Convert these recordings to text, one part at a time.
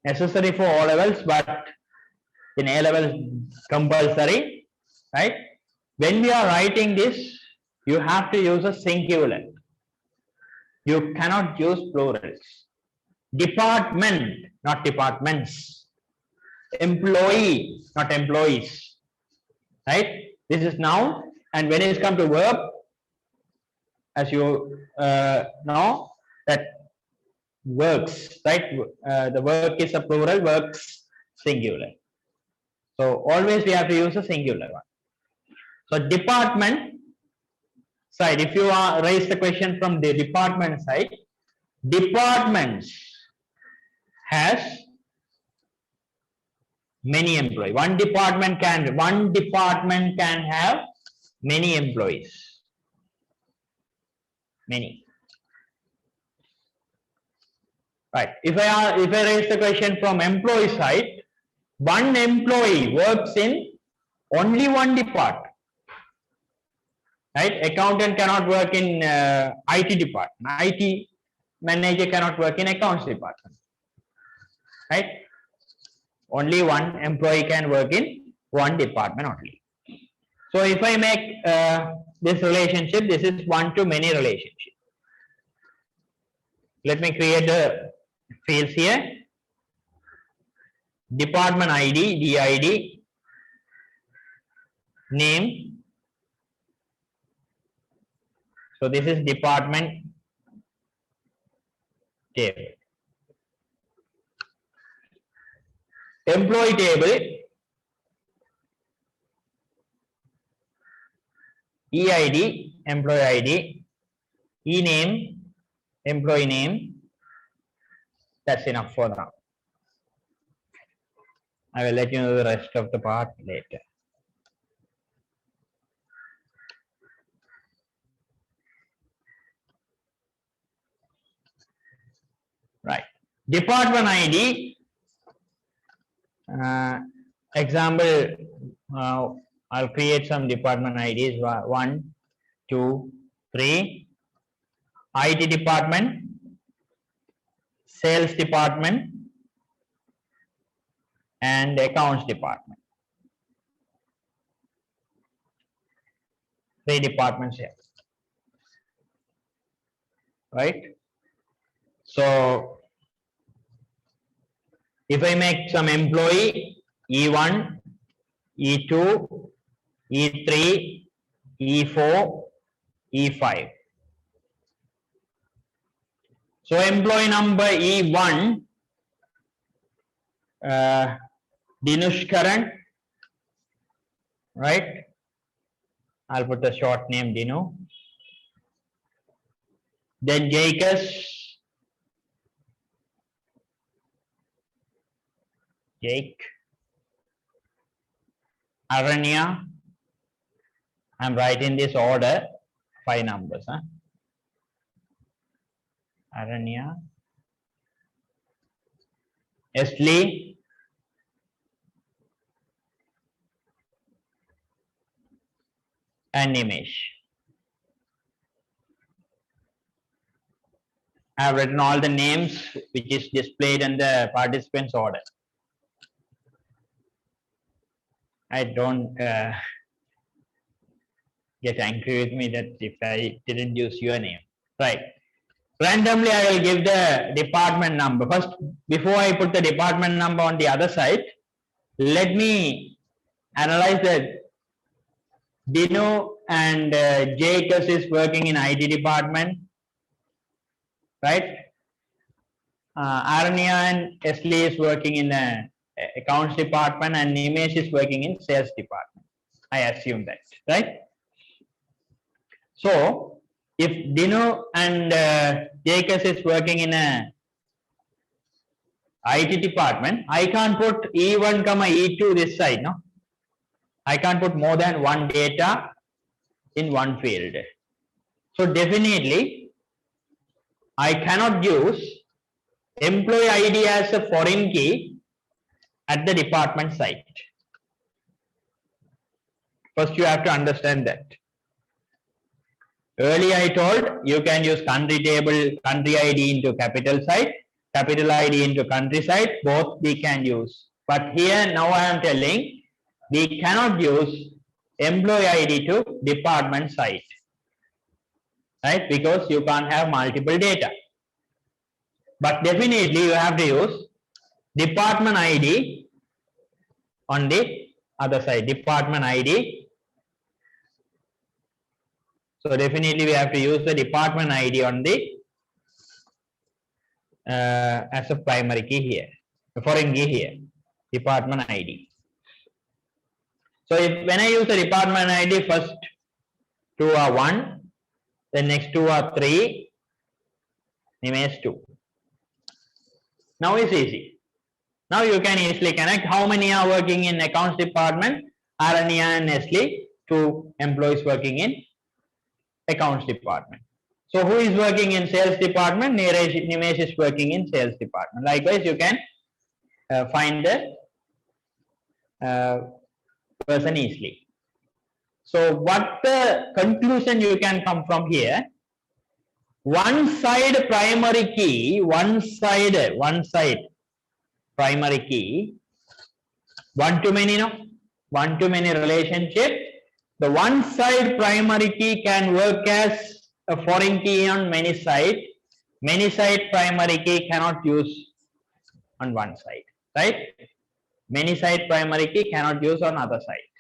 necessary for O levels, but in A levels compulsory, right? When we are writing this, you have to use a singular. You cannot use plurals. Department, not departments. Employee, not employees. Right? This is noun, and when it comes to verb, as you know, that works, right? The work is a plural, works singular. So always we have to use a singular one. So department side, if you raise the question from the department side, departments has many employees. One department can have many employees. Many. Right. If I raise the question from employee side, one employee works in only one department. Right? Accountant cannot work in IT department. IT manager cannot work in accounts department. Right? Only one employee can work in one department only. So if I make this relationship, this is one-to-many relationship. Let me create the fields here. Department ID, DID, name. So this is department table. Employee table, EID, employee ID, E-name, employee name. That's enough for now. I will let you know the rest of the part later. Right. Department ID. Example, I'll create some department IDs. 1, 2, 3. IT department, sales department, and accounts department. 3 departments here. Right? So if I make some employee, E1, E2, E3, E4, E5. So employee number E1, Dinushkaran, right? I'll put the short name Dinu. Then Jaikas, Jake, Aranya. I'm writing this order, 5 numbers. Aranya, Esli, and Nimesh. I have written all the names which is displayed in the participants order. I don't get angry with me that if I didn't use your name. Right. Randomly, I will give the department number. First, before I put the department number on the other side, let me analyze that Dino and Jacobs is working in IT department, right? Aranya and Esli is working in the accounts department, and Nimesh is working in sales department. I assume that, right? So, if Dino and Jacobs is working in a IT department, I can't put E1, E2 this side, no? I can't put more than one data in one field. So definitely, I cannot use employee ID as a foreign key at the department site. First, you have to understand that. Earlier I told you can use country table, country ID into capital site, capital ID into countryside, both we can use. But here now I am telling we cannot use employee ID to department site, right? Because you can't have multiple data. But definitely you have to use department ID on the other side, department ID. So definitely we have to use the department ID on the as a primary key here, foreign key here, department ID. So if when I use the department ID, first two are 1, the next two are 3, remains 2. Now it's easy. Now you can easily connect how many are working in accounts department, Aranya and Nestle, 2 employees working in accounts department. So who is working in sales department? Nimesh is working in sales department. Likewise, you can find the person easily. So what the conclusion you can come from here? One side primary key, one side primary key, one-to-many, no? One-to-many relationship. The one side primary key can work as a foreign key on many side. Many side primary key cannot use on one side, right? Many side primary key cannot use on other side.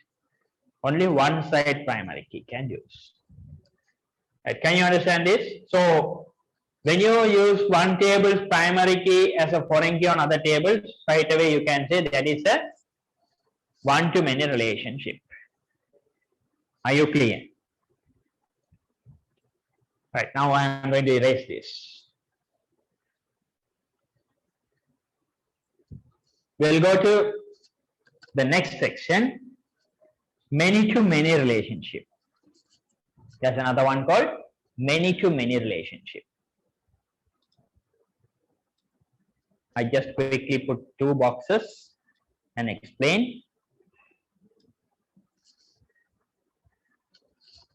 Only one side primary key can use. Right? Can you understand this? So when you use one table's primary key as a foreign key on other tables, right away you can say that is a one-to-many relationship. Are you clear? Right, now I am going to erase this. We'll go to the next section, many-to-many relationship. There's another one called many-to-many relationship. I just quickly put 2 boxes and explain.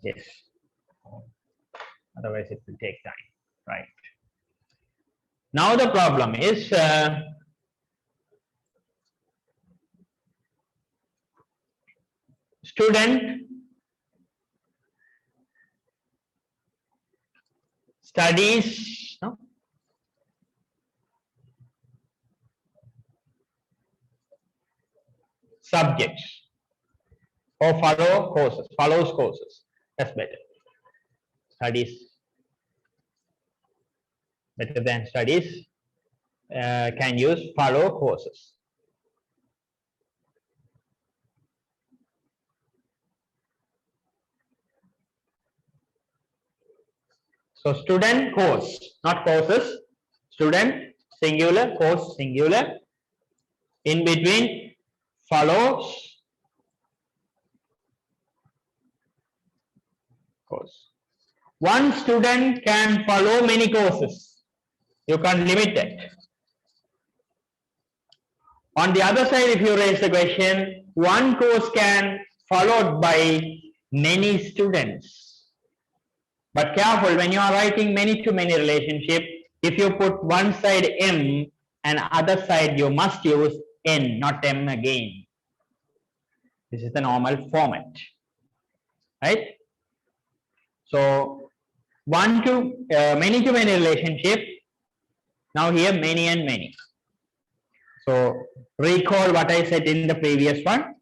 Yes. Otherwise it will take time, right? Now the problem is student studies, no? Subjects or follows courses. That's better. Studies better than studies. Can use follow courses. So student course, not courses. Student singular, course singular. In between follows course. One student can follow many courses. You can't limit that. On the other side, if you raise the question, one course can followed by many students. But careful, when you are writing many-to-many relationship, if you put one side M and other side, you must use N, not M again. This is the normal format, right? So many-to-many relationship. Now here many and many. So recall what I said in the previous one.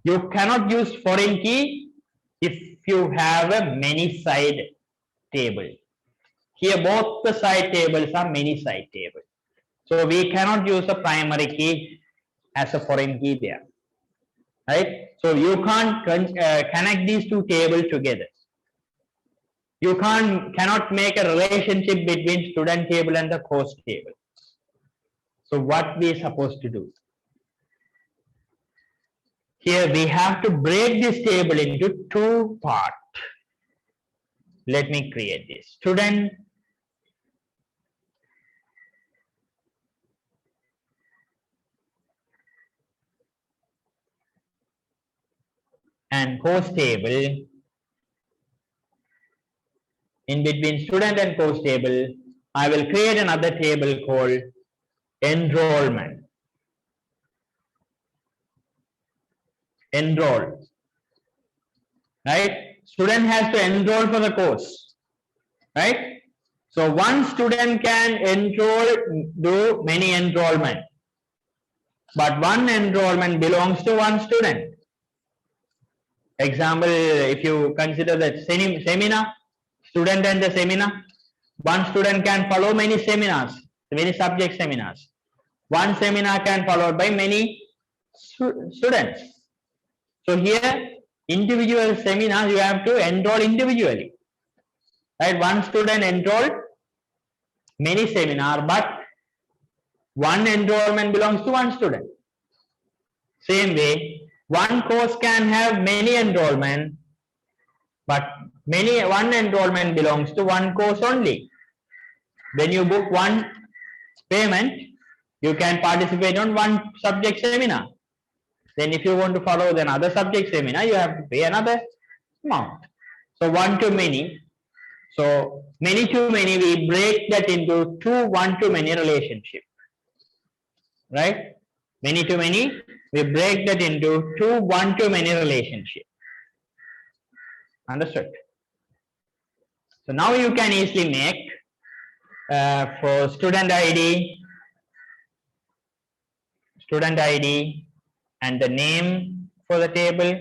You cannot use foreign key if you have a many side table. Here both the side tables are many side table. So we cannot use a primary key as a foreign key there, right? So you can't connect these two tables together. You cannot make a relationship between student table and the course table. So what we are supposed to do? Here we have to break this table into 2 parts. Let me create this. Student and course table. In between student and course table, I will create another table called enrollment. Enroll. Right? Student has to enroll for the course. Right? So one student can do many enrollment. But one enrollment belongs to one student. Example, if you consider that seminar, student and the seminar, one student can follow many seminars, many subject seminars. One seminar can followed by many students. So here, individual seminars you have to enroll individually. Right? One student enrolled many seminar, but one enrollment belongs to one student. Same way, one course can have many enrollment, but one enrollment belongs to one course only. When you book one payment, you can participate on one subject seminar. Then if you want to follow another subject seminar, you have to pay another amount. So one to many. So many to many, we break that into two one to many relationship. Right? Many to many, we break that into two one to many relationship. Understood? So now you can easily make for student ID and the name for the table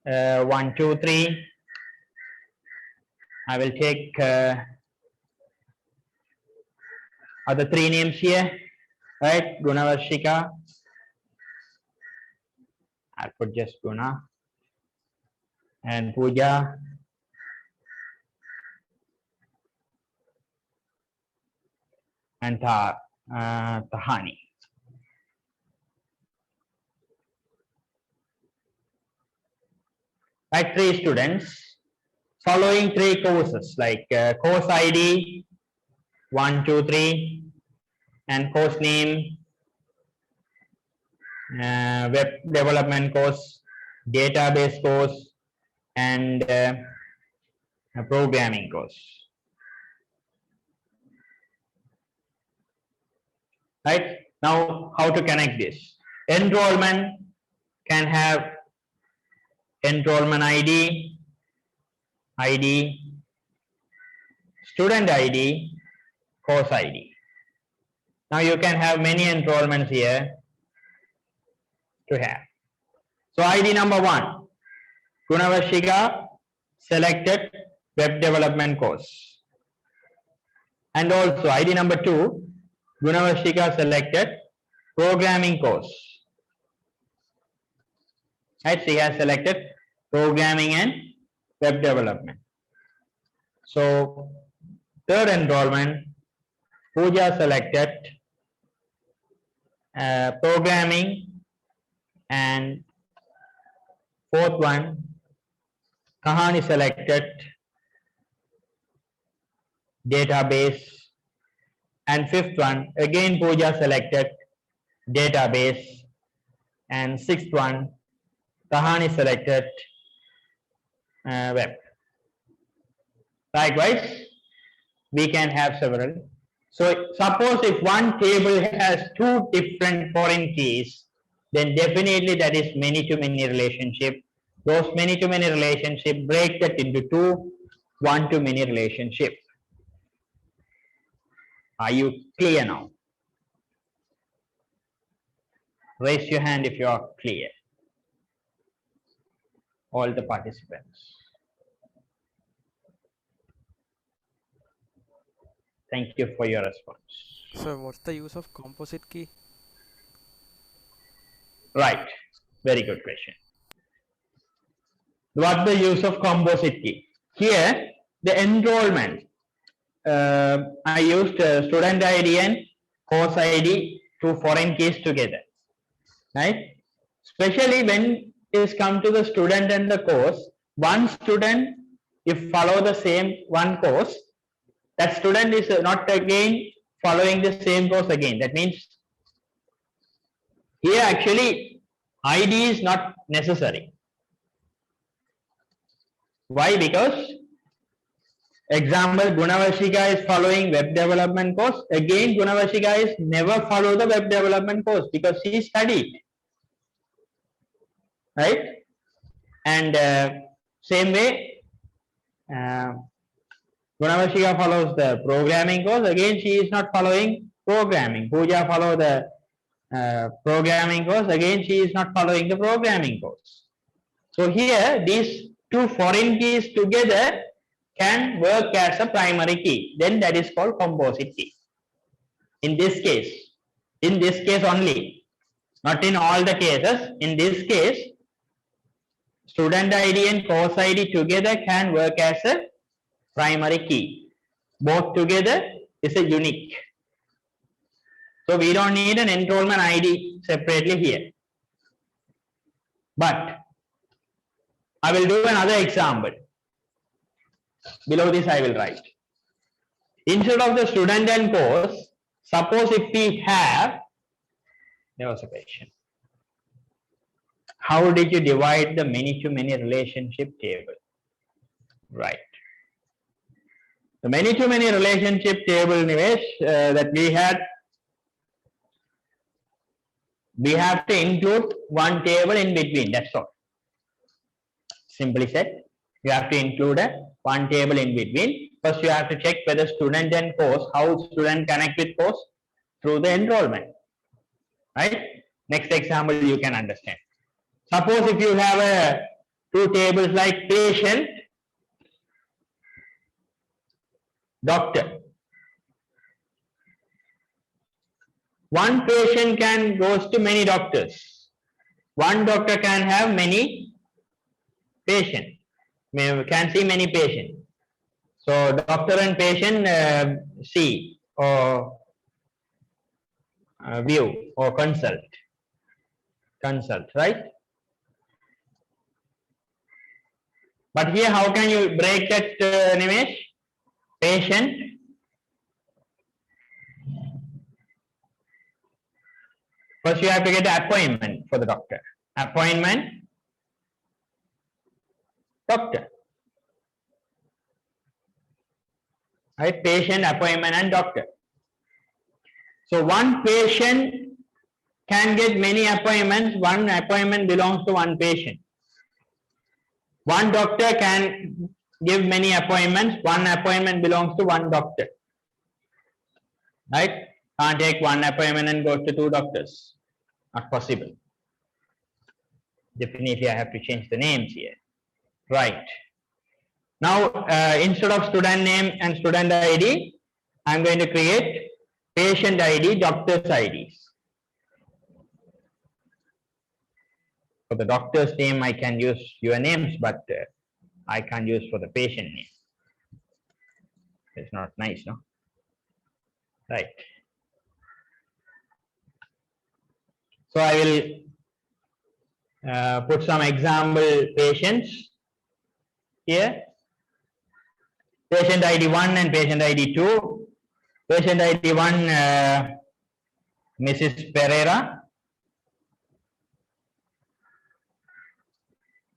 1, 2, 3. I will take other three names here, right? Gunavarshika. I'll put just Guna and Pooja and Tahani. Right, 3 students following 3 courses like course ID 1, 2, 3 and course name, web development course, database course and a programming course. Right, now how to connect this? Enrollment can have enrollment ID, student ID, course ID. Now you can have many enrollments here to have. So ID number 1, Gunavarshika selected web development course. And also ID number 2, Gunavarshika selected programming course. Right, she has selected programming and web development. So third enrollment, Pooja selected programming, and fourth one, Tahani selected database, and fifth one, again Pooja selected database, and sixth one, Tahani selected web. Likewise, we can have several. So suppose if one table has 2 different foreign keys, then definitely that is many-to-many relationship. Those many-to-many relationship break that into 2 one-to-many relationship. Are you clear now? Raise your hand if you are clear. All the participants. Thank you for your response. So what's the use of composite key? Right. Very good question. What's the use of composite key? Here, the enrollment. I used student ID and course ID, 2 foreign keys together. Right? Especially when it is come to the student and the course, one student, if follow the same one course, that student is not again following the same course again. That means here actually ID is not necessary. Why? Because Example, Gunavashika is following web development course. Again, Gunavashika is never follow the web development course because she studied, right? And same way, Gunavashika follows the programming course. Again, she is not following programming. Pooja follow the programming course. Again, she is not following the programming course. So here, these two foreign keys together can work as a primary key. Then that is called composite key. In this case only, not in all the cases. In this case, student ID and course ID together can work as a primary key. Both together is a unique. So we don't need an enrollment ID separately here. But I will do another example. Below this I will write. Instead of the student and course, suppose if we have, there was a question. How did you divide the many-to-many relationship table? Right. The many-to-many relationship table, Nivesh, that we had, we have to include one table in between, that's all. Simply said, you have to include one table in between. First, you have to check whether student and course, how student connect with course through the enrollment. Right? Next example, you can understand. Suppose if you have two tables like patient, doctor. One patient can goes to many doctors. One doctor can have many patients. Can see many patients. So doctor and patient see or view or consult, right? But here, how can you break that, Nimesh? Patient, first you have to get an appointment for the doctor. Appointment, doctor. Right? Patient, appointment, and doctor. So one patient can get many appointments. One appointment belongs to one patient. One doctor can give many appointments. One appointment belongs to one doctor. Right? Can't take one appointment and go to two doctors. Not possible. Definitely I have to change the names here. Right. Now, instead of student name and student ID, I'm going to create patient ID, doctor's IDs. For the doctor's name, I can use your names, but I can't use for the patient name. It's not nice, no? Right. So I will put some example patients here. Patient ID 1 and patient ID 2. Patient ID 1, Mrs. Pereira.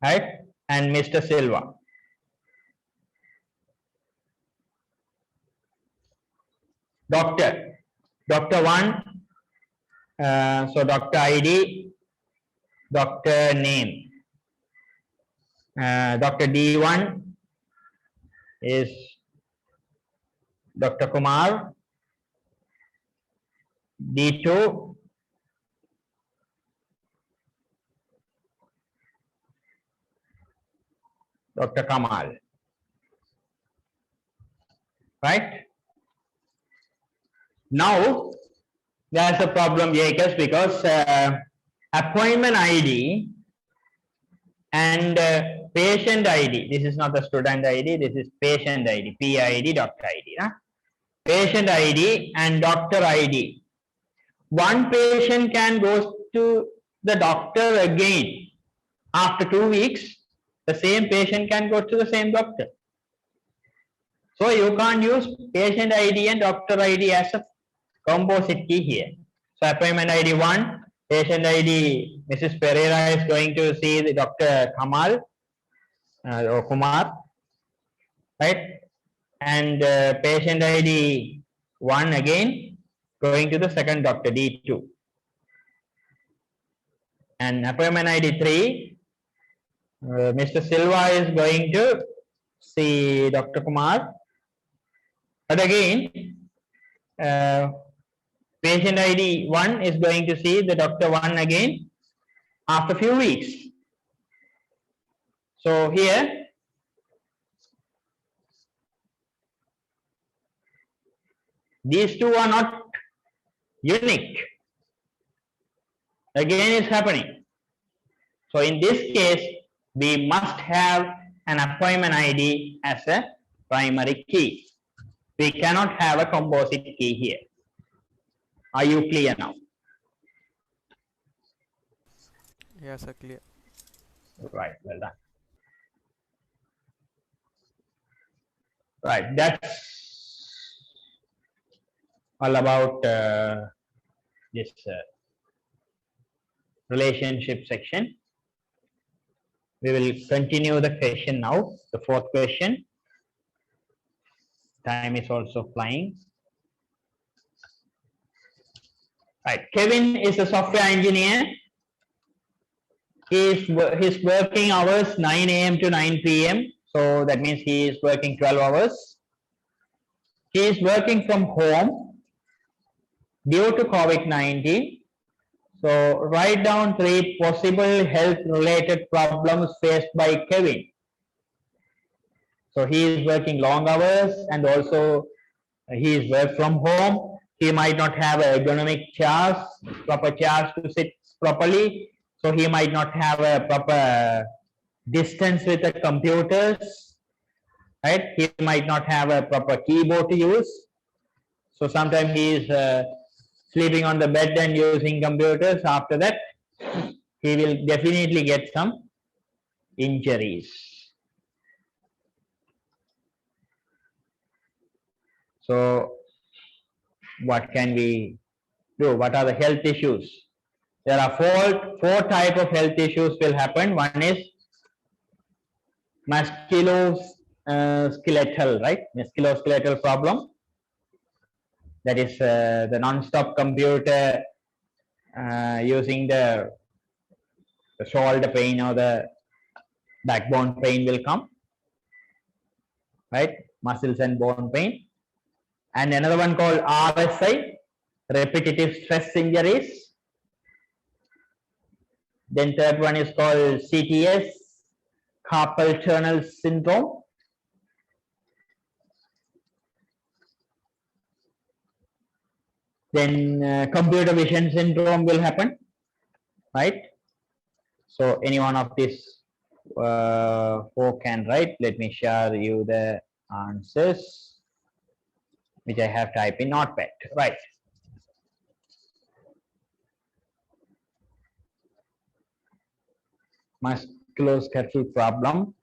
Right? And Mr. Silva. Doctor. Doctor 1. So doctor ID, doctor name. Doctor D1 is Dr. Kumar. D2 Dr. Kamal. Right? Now, there's a problem, Jacob, because appointment ID and patient ID, this is not the student ID, this is patient ID, PID, doctor ID. Huh? Patient ID and doctor ID. One patient can go to the doctor again. After 2 weeks, the same patient can go to the same doctor. So you can't use patient ID and doctor ID as a composite key here. So appointment ID 1, patient ID Mrs. Pereira is going to see the Dr. Kamal or Kumar, right? and patient ID 1 again going to the second doctor D2, and appointment ID 3, Mr. Silva is going to see Dr. Kumar, but again patient ID 1 is going to see the doctor 1 again after few weeks. So here these two are not unique. Again it's happening. So in this case we must have an appointment ID as a primary key. We cannot have a composite key here. Are you clear now? Yeah, sir, clear. Right, well done. Right, that's all about this relationship section. We will continue the question now, the fourth question. Time is also flying. Right, Kevin is a software engineer. His working hours 9 a.m. to 9 p.m. So that means he is working 12 hours. He is working from home due to COVID-19. So write down 3 possible health related problems faced by Kevin. So he is working long hours and also he is work from home. He might not have ergonomic chairs, proper chairs to sit properly. So he might not have a proper distance with the computers, right? He might not have a proper keyboard to use. So sometimes he is sleeping on the bed and using computers. After that, he will definitely get some injuries. So what can we do? What are the health issues? There are four type of health issues will happen. One is musculoskeletal, right? Musculoskeletal problem. That is the non-stop computer using the shoulder pain or the backbone pain will come, right? Muscles and bone pain. And another one called RSI, repetitive stress injuries. Then third one is called CTS, carpal tunnel syndrome. Then computer vision syndrome will happen, right? So any one of these 4 can write. Let me share you the answers which I have typed in Notepad, right? Musculoskeletal problem,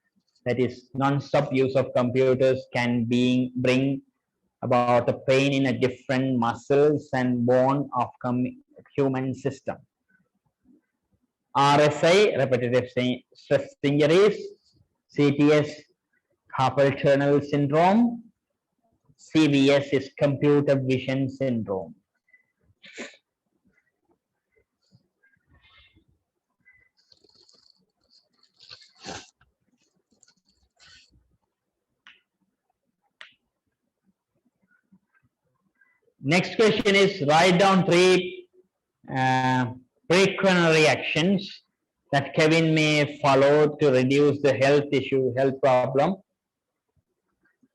that is non-stop use of computers can bring about the pain in a different muscles and bone of human system. RSI, repetitive stress injuries. CTS, carpal tunnel syndrome. CVS is computer vision syndrome. Next question is write down 3 precautionary actions that Kevin may follow to reduce the health problem.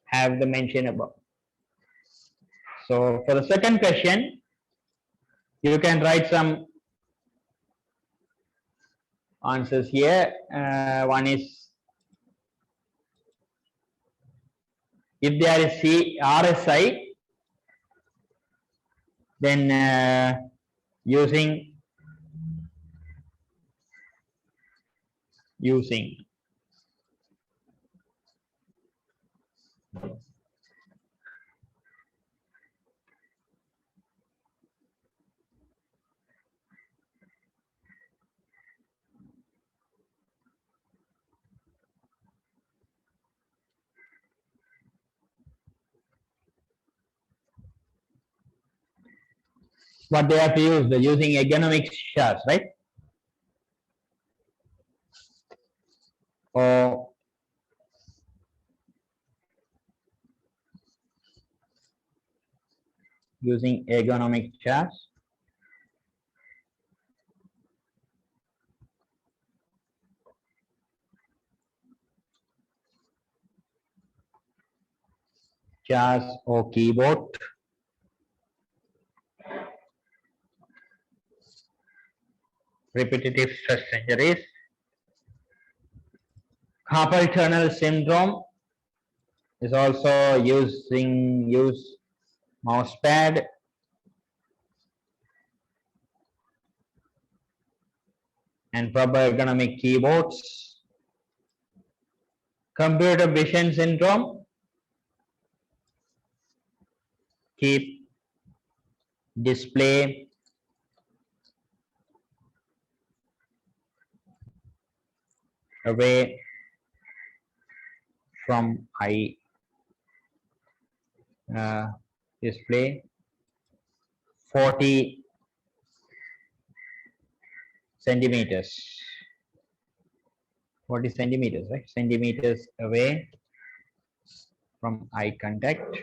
Have the mention above. So for the second question, you can write some answers here. One is if there is RSI, then using what they have to use. They're using ergonomic chairs, right? Or using ergonomic chairs. Chairs or keyboard. Repetitive stress injuries. Carpal tunnel syndrome is also use mouse pad. And proper ergonomic keyboards. Computer vision syndrome. Keep display away from eye. Display 40 centimeters. 40 centimeters, right? Centimeters away from eye contact.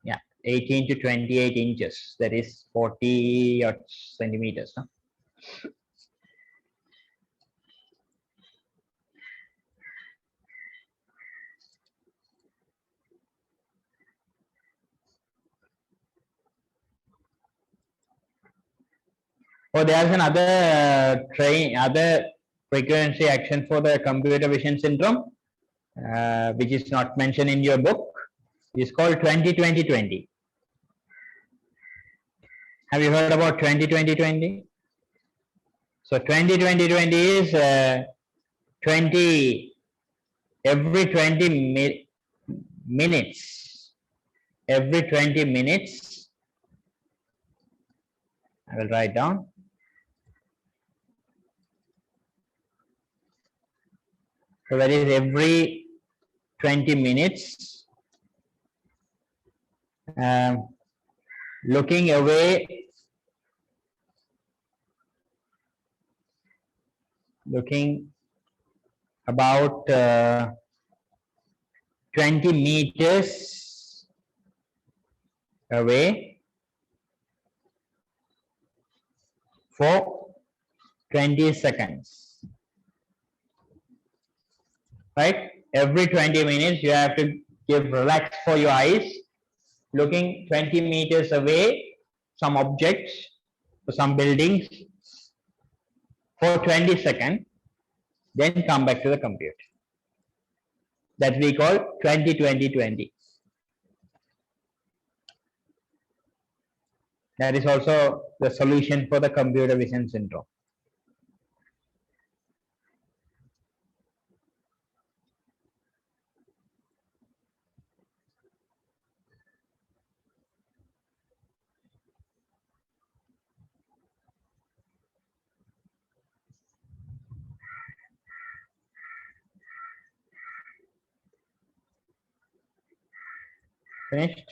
Yeah, 18 to 28 inches. That is 40 odd centimeters. Huh? Oh, there's another other frequency action for the computer vision syndrome, which is not mentioned in your book. It's called 20-20-20. Have you heard about 20-20-20? So 20-20-20 is 20 every 20 minutes. Every 20 minutes, I will write down. So that is every 20 minutes, looking away, looking about 20 meters away for 20 seconds. Right? Every 20 minutes you have to give relax for your eyes, looking 20 meters away, some objects, some buildings for 20 seconds, then come back to the computer. That we call 20-20-20. That is also the solution for the computer vision syndrome. Finished?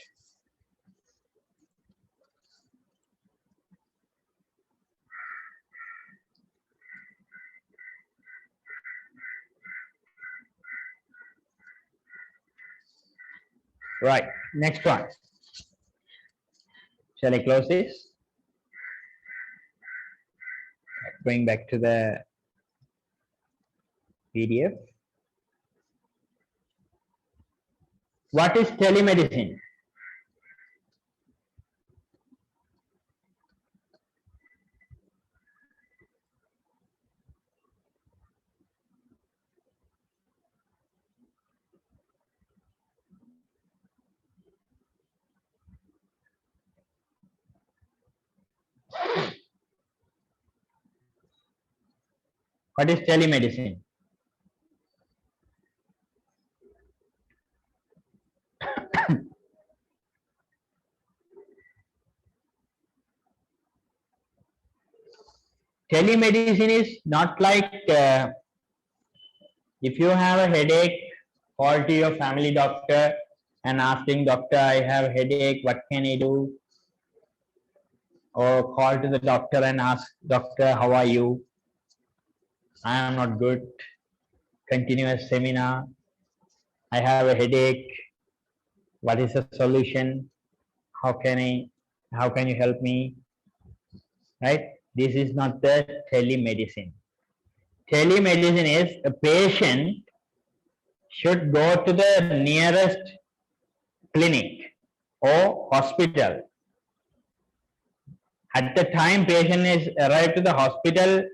Right, next one. Shall I close this? Going back to the PDF. What is telemedicine? What is telemedicine? telemedicine is not like if you have a headache, call to your family doctor and asking doctor, I have a headache, what can I do? Or call to the doctor and ask doctor, how are you? I am not good. Continuous seminar. I have a headache. What is the solution? How can I? How can you help me? Right? This is not the telemedicine. Telemedicine is a patient should go to the nearest clinic or hospital. At the time patient is arrived to the hospital,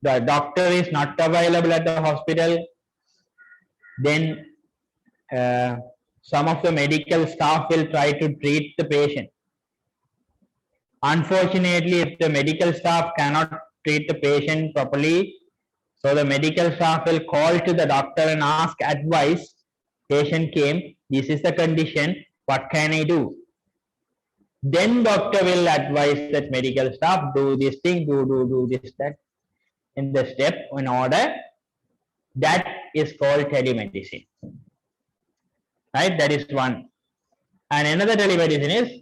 the doctor is not available at the hospital, then some of the medical staff will try to treat the patient. Unfortunately, if the medical staff cannot treat the patient properly, so the medical staff will call to the doctor and ask advice. Patient came, this is the condition, what can I do? Then doctor will advise that medical staff, do this thing, do this, that, in the step, in order. That is called telemedicine. Right, that is one. And another telemedicine is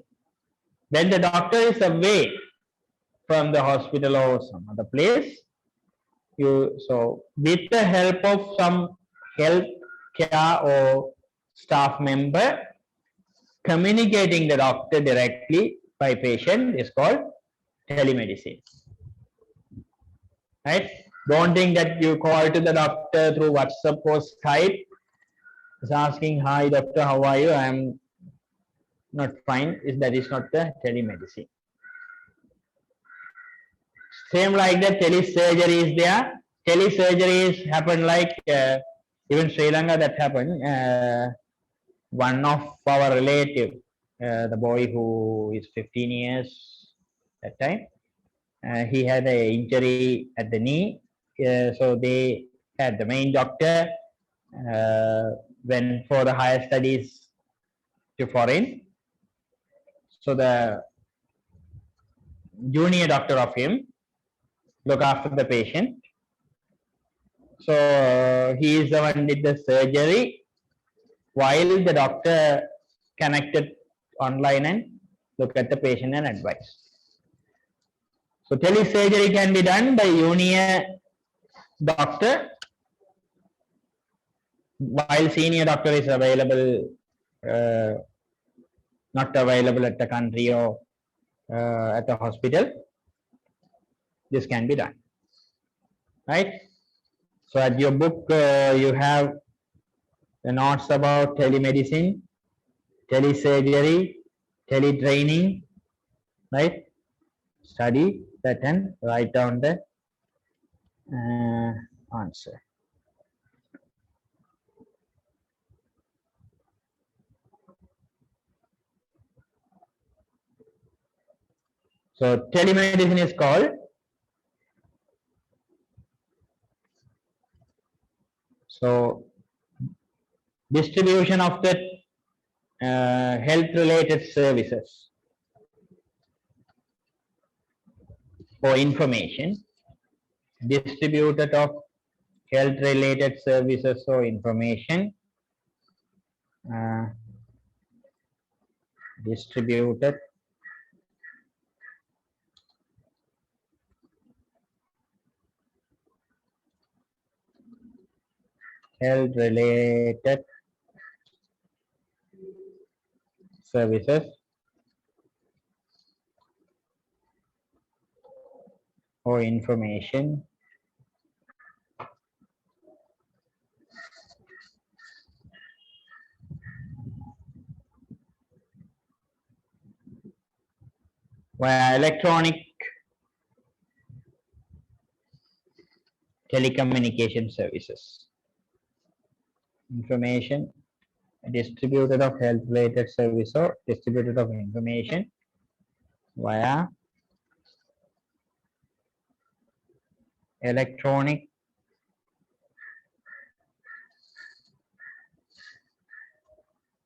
when the doctor is away from the hospital or some other place, so with the help of some health care or staff member, communicating the doctor directly by patient is called telemedicine. Right? Don't think that you call to the doctor through WhatsApp or Skype, is asking, hi doctor, how are you? I am not fine. That is not the telemedicine. Same like that, telesurgery is there. Telesurgeries happen like even Sri Lanka that happened. One of our relative, the boy who is 15 years that time, he had an injury at the knee. So they had the main doctor went for the higher studies to foreign. So the junior doctor of him look after the patient. So he is the one did the surgery while the doctor connected online and look at the patient and advise. So telesurgery can be done by junior doctor while senior doctor is available, not available at the country or at the hospital. This can be done, right? So at your book, you have the notes about telemedicine, telesurgery, teletraining, right? Study that and write down the answer. So telemedicine is called distribution of the health related services or information, distributed of health related services or information, distributed health related services or information via electronic telecommunication services. Information distributed of health related service or distributed of information via electronic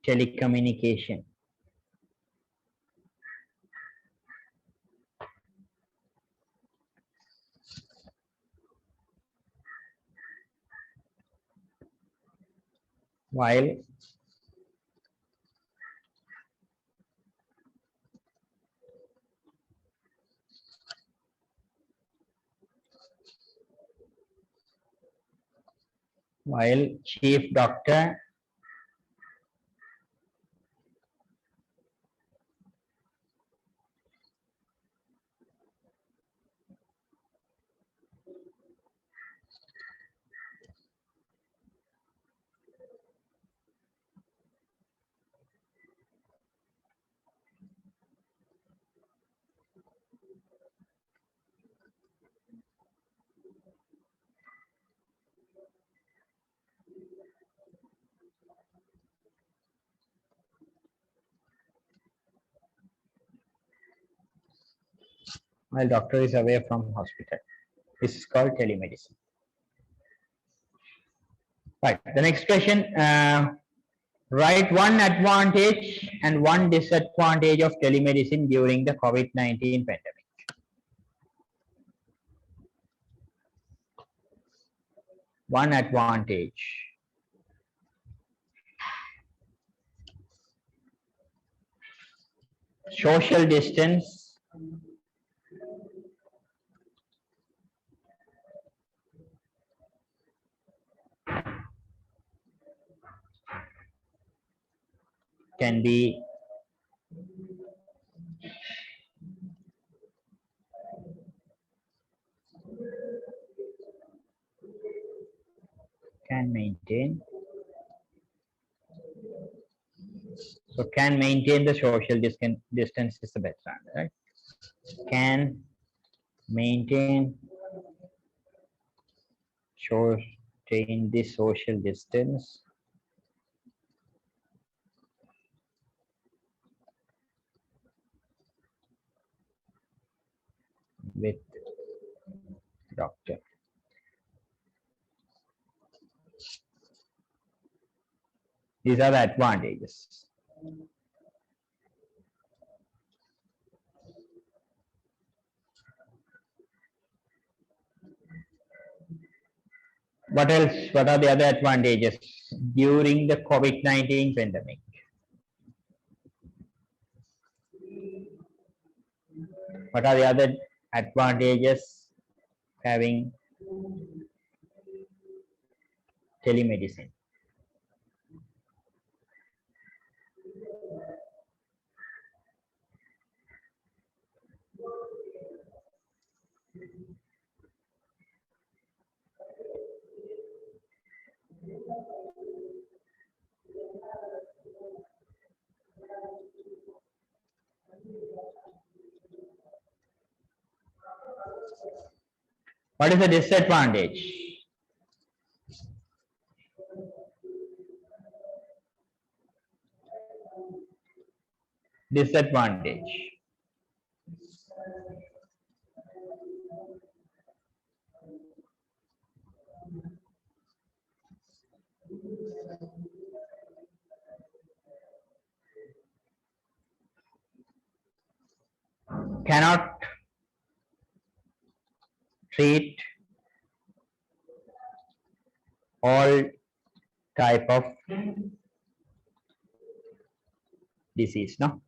telecommunication. while chief doctor is away from hospital. This is called telemedicine. Right. The next question. Write one advantage and one disadvantage of telemedicine during the COVID-19 pandemic. One advantage. Social distance. Can be maintain. So can maintain the social distance is the best answer, right? Can maintain the social distance with doctor. These are the advantages. What else? What are the other advantages during the COVID-19 pandemic? What are the other advantages having telemedicine? What is the disadvantage? Disadvantage. Cannot treat all type of disease, no?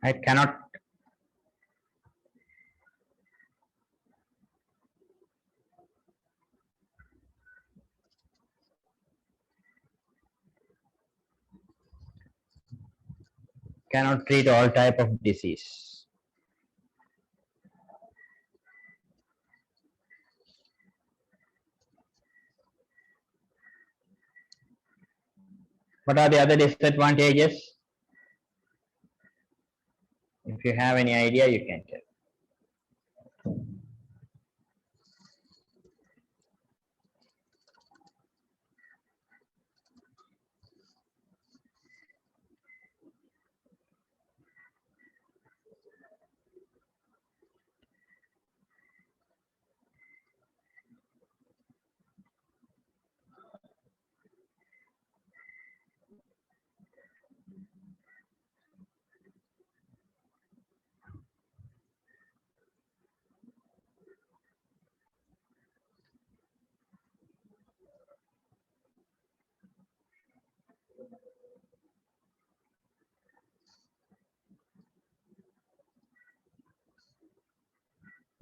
I cannot treat all type of disease. What are the other disadvantages? If you have any idea, you can tell.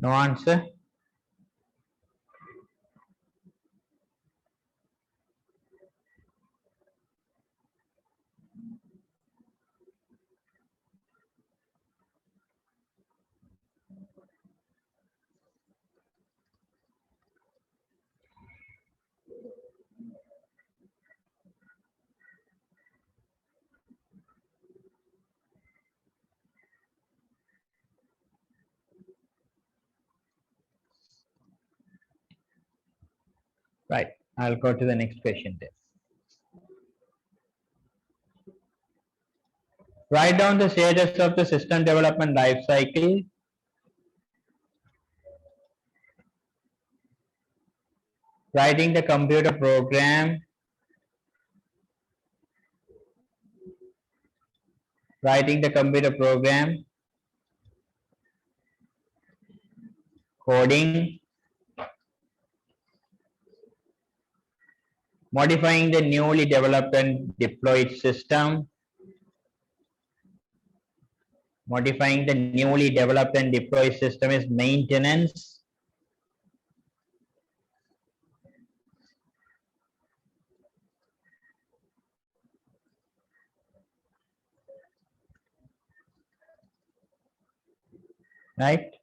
No answer. Right. I'll go to the next question then. Write down the status of the system development life cycle. Writing the computer program. Writing the computer program. Coding. Modifying the newly developed and deployed system. Modifying the newly developed and deployed system is maintenance. Right?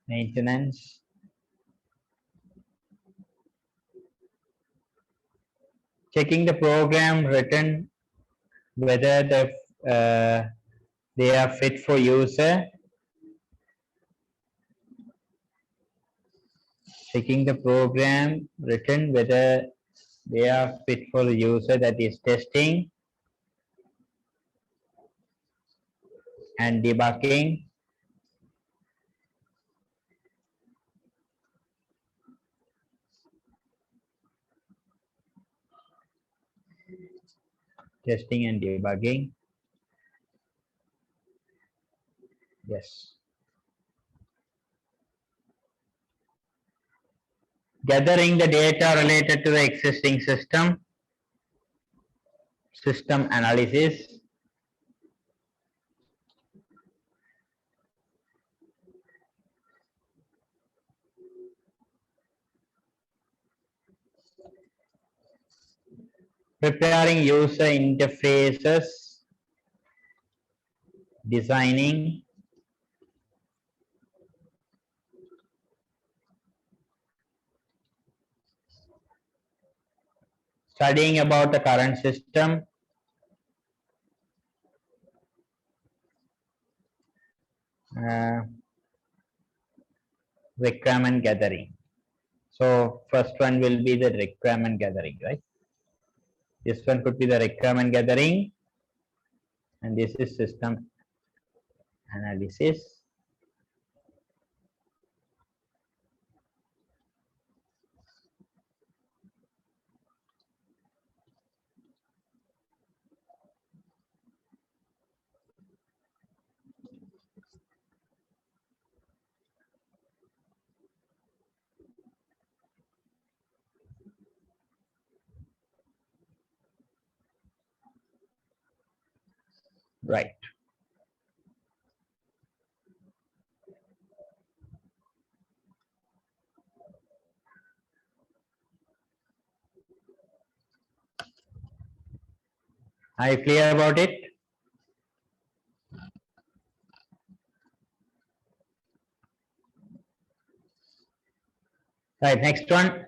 Maintenance. Checking the program written whether they are fit for user. Checking the program written whether they are fit for the user, that is testing and debugging. Testing and debugging. Yes. Gathering the data related to the existing system. System analysis. Preparing user interfaces. Designing. Studying about the current system. Requirement gathering. So first one will be the requirement gathering, right? This one could be the requirement gathering, and this is system analysis. Right. Are you clear about it? Right, next one.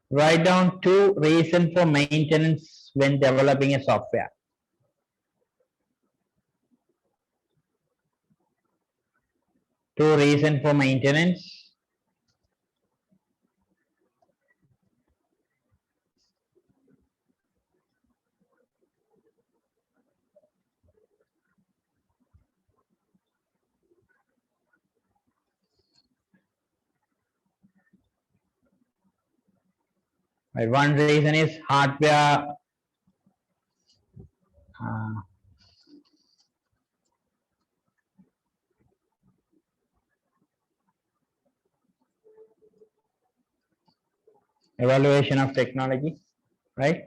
Write down 2 reasons for maintenance when developing a software. Two reasons for maintenance. Right, one reason is hardware Evaluation of technology, right?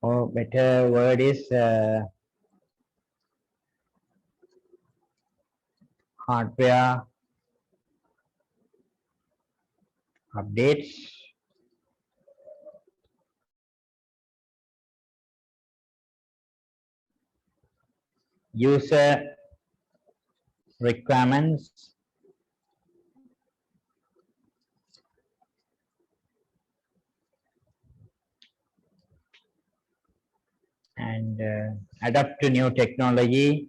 Or better word is hardware updates, user requirements, and adapt to new technology,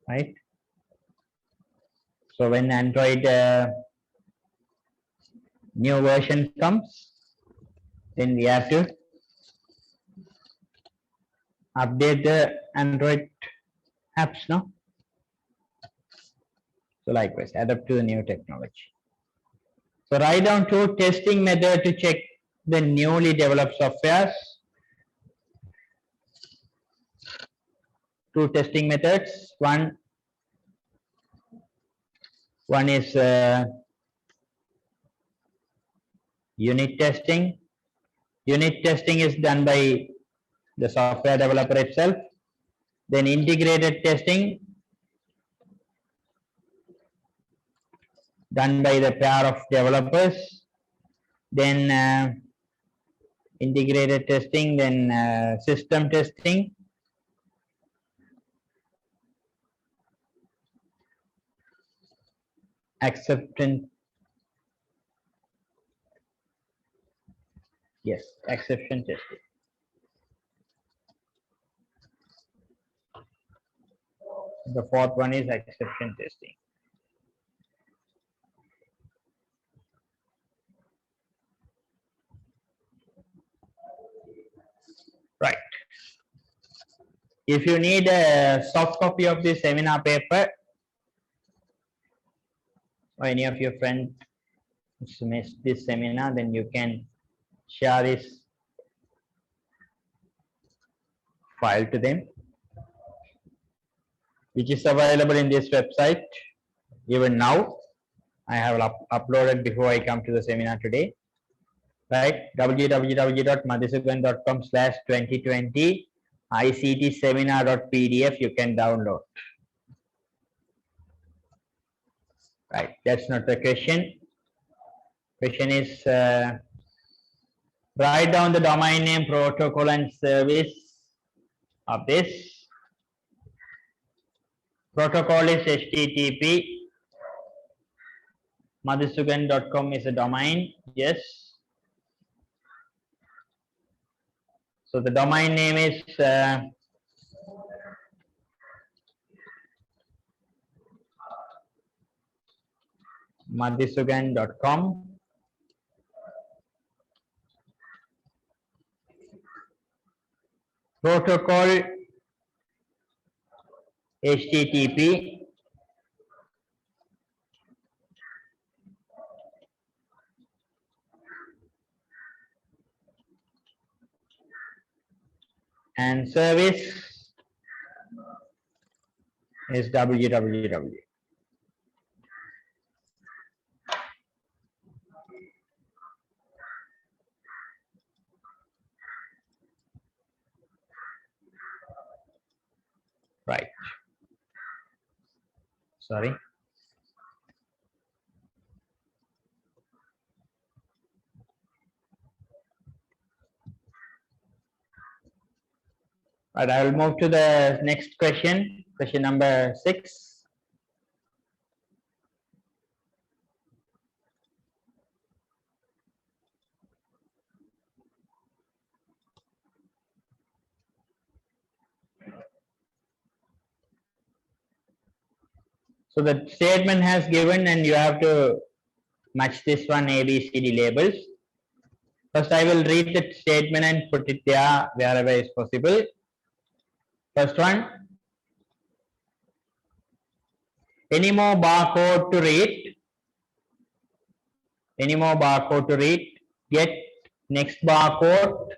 right? So when Android new version comes, then we have to update the Android apps, no? So likewise, adapt to the new technology. So write down two testing methods to check the newly developed softwares. Two testing methods. One is unit testing. Unit testing is done by the software developer itself. Then integrated testing done by the pair of developers. Then integrated testing, then system testing. Acceptance, yes, exception testing. The fourth one is exception testing. Right. If you need a soft copy of the seminar paper, or any of your friends missed this seminar, then you can share this file to them, which is available in this website. Even now, I have uploaded before I come to the seminar today. Right, www.madhusudan.com/2020 ICT-seminar.pdf you can download. Right, that's not the question. Question is write down the domain name, protocol, and service of this. Protocol is HTTP. Madhusudan.com is a domain. Yes. So the domain name is madhusudan.com. Protocol HTTP. And service is www. Right. Sorry. Right, I will move to the next question, question number 6. So the statement has given and you have to match this one A, B, C, D labels. First, I will read the statement and put it there wherever is possible. First one, any more barcode to read? Any more barcode to read? Get next barcode.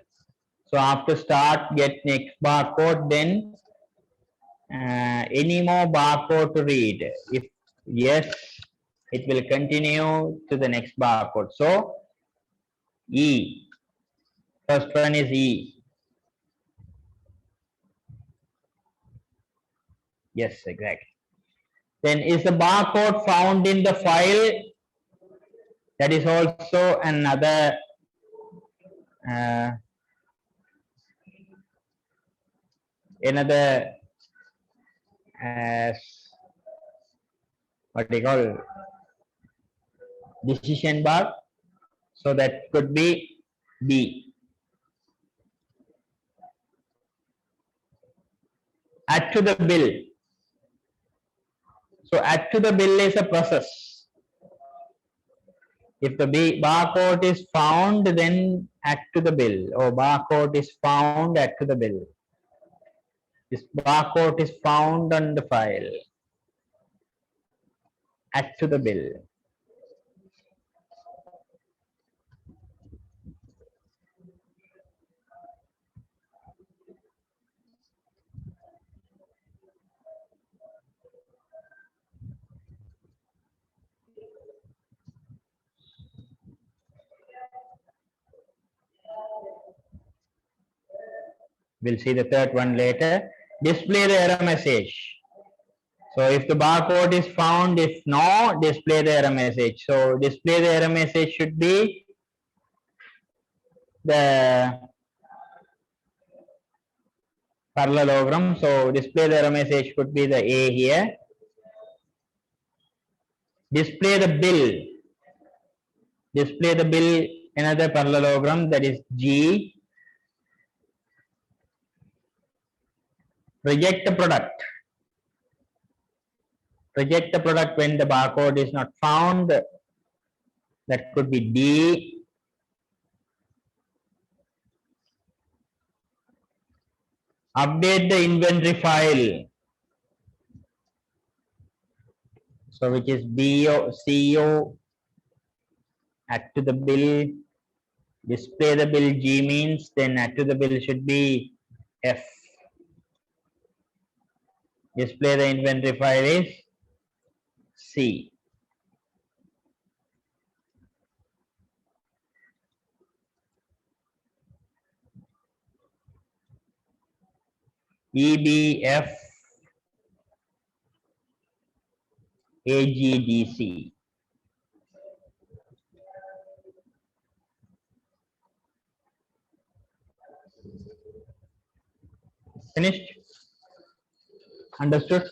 So after start, get next barcode, then any more barcode to read? If yes, it will continue to the next barcode. So E, first one is E. Yes, exactly. Then is the barcode found in the file? That is also another another what they call decision bar. So that could be B. Add to the bill. So add to the bill is a process. If the barcode is found, then add to the bill, or barcode is found, add to the bill. This barcode is found on the file, add to the bill. We'll see the third one later. Display the error message. So if the barcode is found, if no, display the error message. So display the error message should be the parallelogram. So display the error message could be the A here. Display the bill. Display the bill, another parallelogram, that is G. Reject the product. Reject the product when the barcode is not found. That could be D. Update the inventory file. So which is BO, CO. Add to the bill. Display the bill, G means, then add to the bill should be F. Display the inventory file is C. EBF AGDC. Finished? Understood?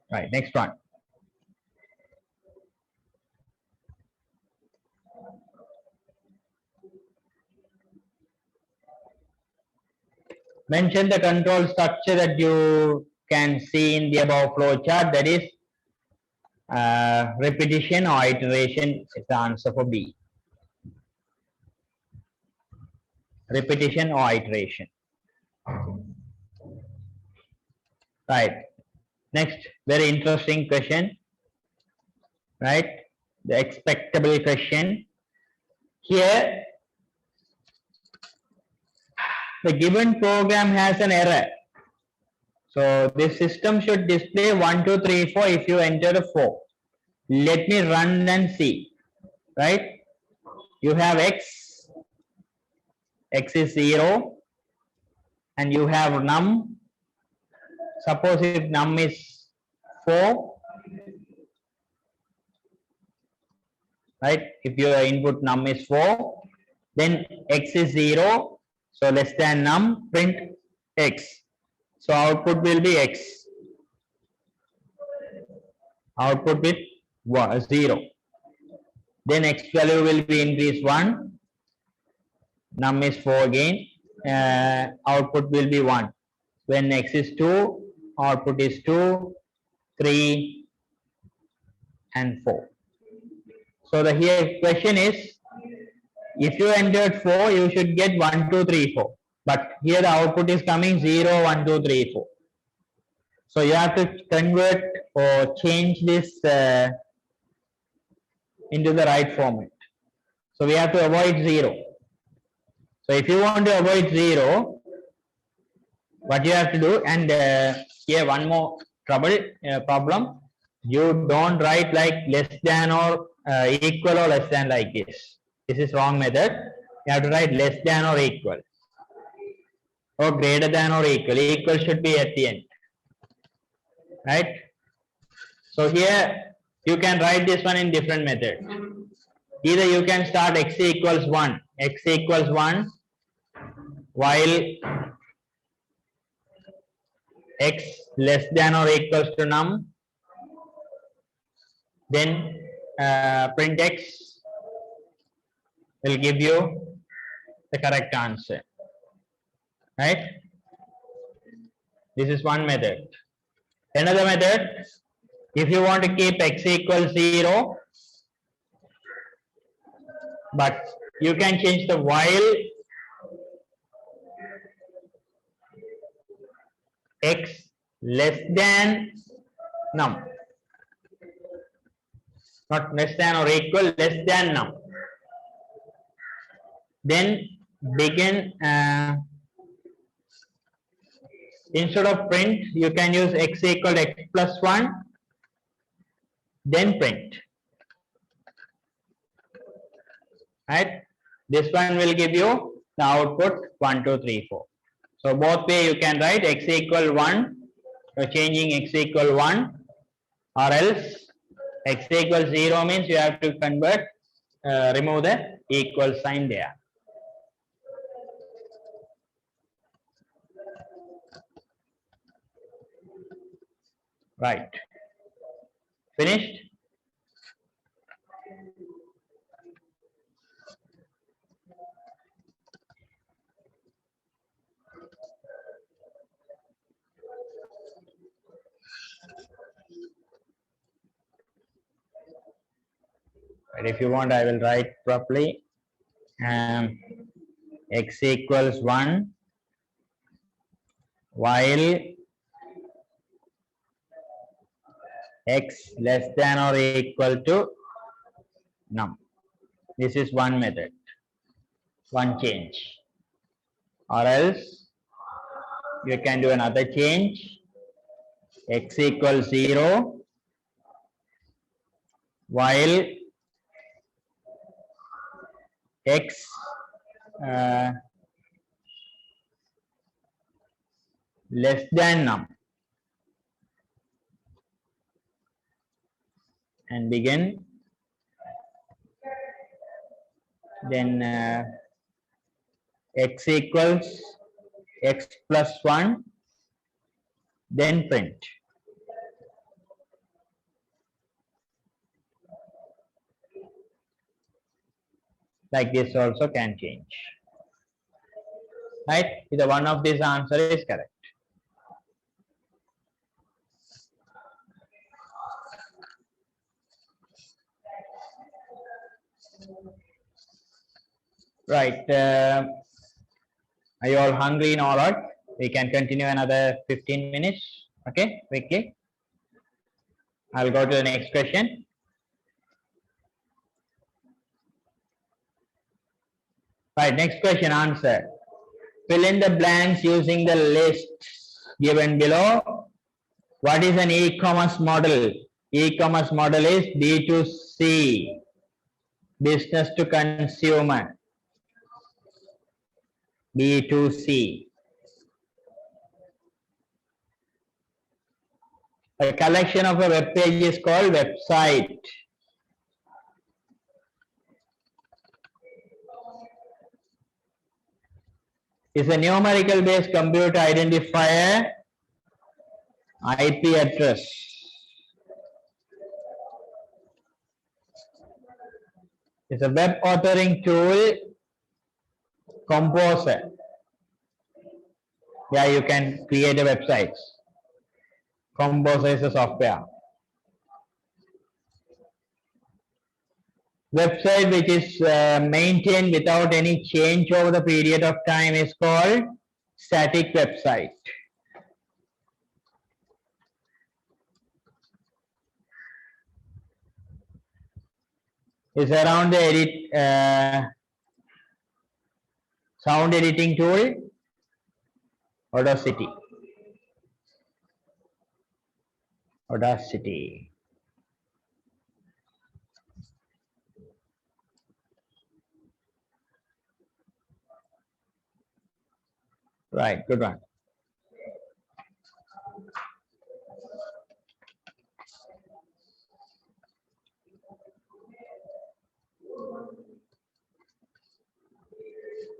Right, next one. Mention the control structure that you can see in the above flow chart, that is repetition or iteration is the answer for B. Repetition or iteration. Right. Next, very interesting question. Right. The expectable question. Here, the given program has an error. So this system should display 1, 2, 3, 4 if you enter a 4. Let me run and see. Right? You have x is 0, and you have num. Suppose if num is 4, right? If your input num is 4, then x is 0, so less than num, print x. So output will be x. Output with 0. Then x value will be increased 1. Num is 4 again. Output will be 1. When x is 2, output is 2, 3, and 4. So the here question is, if you entered 4, you should get 1, 2, 3, 4. But here the output is coming 0, 1, 2, 3, 4. So you have to convert or change this into the right format. So we have to avoid 0. So if you want to avoid 0, what you have to do, and here one more problem, you don't write like less than or equal or less than like this. This is wrong method. You have to write less than or equal, or greater than or equal. Equal should be at the end, right? So here you can write this one in different method. Either you can start x equals 1, while x less than or equals to num, then print x will give you the correct answer, right? This is one method. Another method, if you want to keep x equals 0, but you can change the while x less than num, not less than or equal, less than num. Then begin, instead of print, you can use x equal to x plus 1, then print. Right? This one will give you the output 1, 2, 3, 4. So both way you can write x equal 1, you're changing x equal 1, or else x equal 0 means you have to convert, remove the equal sign there. Right. Finished? Right, if you want, I will write properly. X equals 1 while x less than or equal to num. This is one method, one change. Or else you can do another change, x equals 0 while x less than num, and begin. Then x equals x plus 1, then print. Like this also can change. Right? Either one of these answer is correct. Right. Are you all hungry in all right? We can continue another 15 minutes. Okay, quickly. I'll go to the next question. Right, next question answer. Fill in the blanks using the list given below. What is an e-commerce model? E-commerce model is B2C, business to consumer. B2C. A collection of a web page is called website. Is a numerical based computer identifier, IP address. It's a web authoring tool, Composer. Yeah, you can create a website. Composer is a software. Website which is maintained without any change over the period of time is called static website. It's around the sound editing tool, Audacity. Audacity. Right, good one.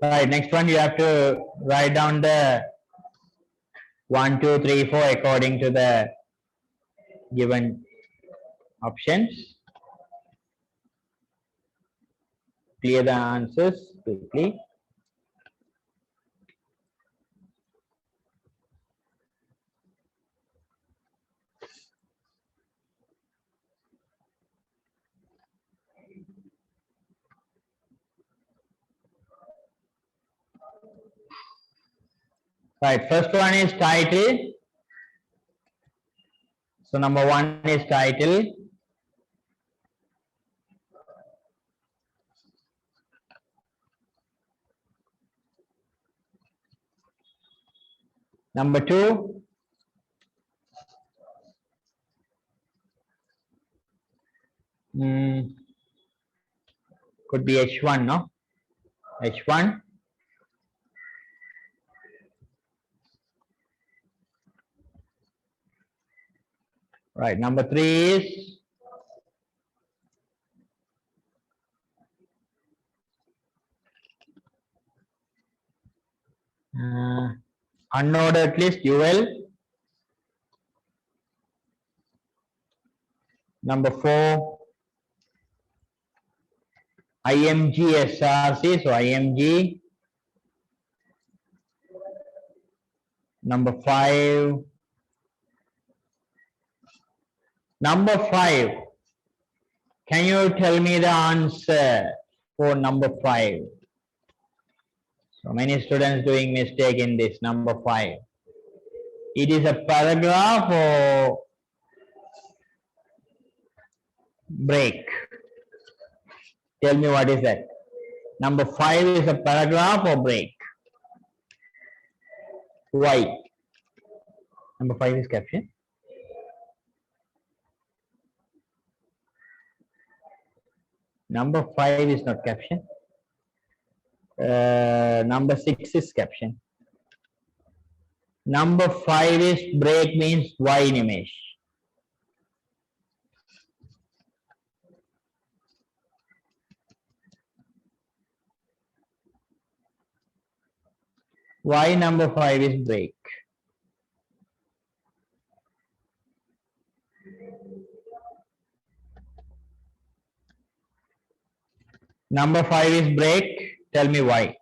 Right, next one you have to write down the 1, 2, 3, 4 according to the given options. Clear the answers quickly. Right, first one is title. So number 1 is title. Number 2, could be H1, no? H1. Right, number 3 is unordered list, UL. Number 4, IMG SRC, so IMG. Number 5. Number 5. Can you tell me the answer for number 5? So many students doing mistake in this number 5. It is a paragraph or break? Tell me what is that? Number 5 is a paragraph or break? Why? Number 5 is caption. Number 5 is not caption. Number 6 is caption. Number 5 is break, means why, Nimesh? Why number 5 is break? Number 5 is break. Tell me why.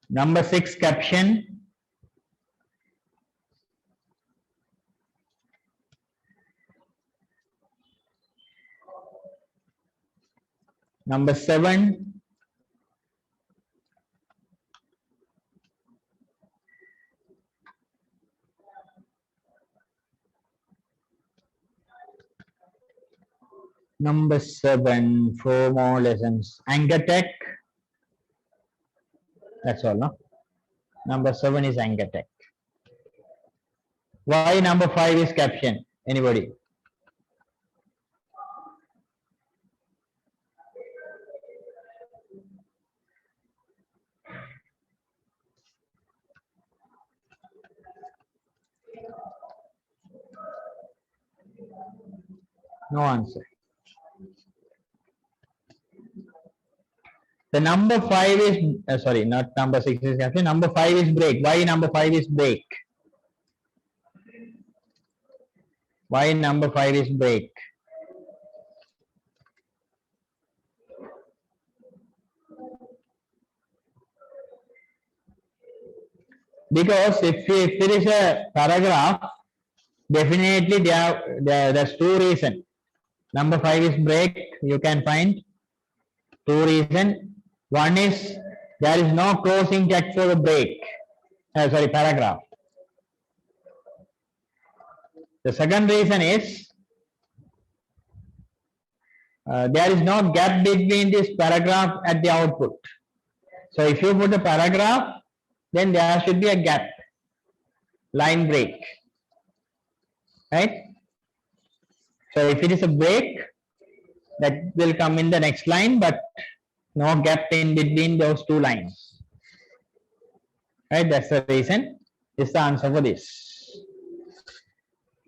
Number 6 caption. Number 7. Number 7, 4 more lessons. Anchor tech. That's all, no? Number 7 is Anchor Tech. Why number 5 is Caption? Anybody? No answer. The number 5 is, sorry, not number 6 is Caption. Number 5 is Break. Why number 5 is Break? Why number 5 is Break? Because if there is a paragraph, definitely there's two reasons. Number 5 is Break. You can find two reasons. One is there is no closing text for the break. Sorry, paragraph. The second reason is there is no gap between this paragraph at the output. So if you put a paragraph, then there should be a gap, line break, right? So if it is a break, that will come in the next line, but no gap in between those two lines, right? That's the reason. This is the answer for this,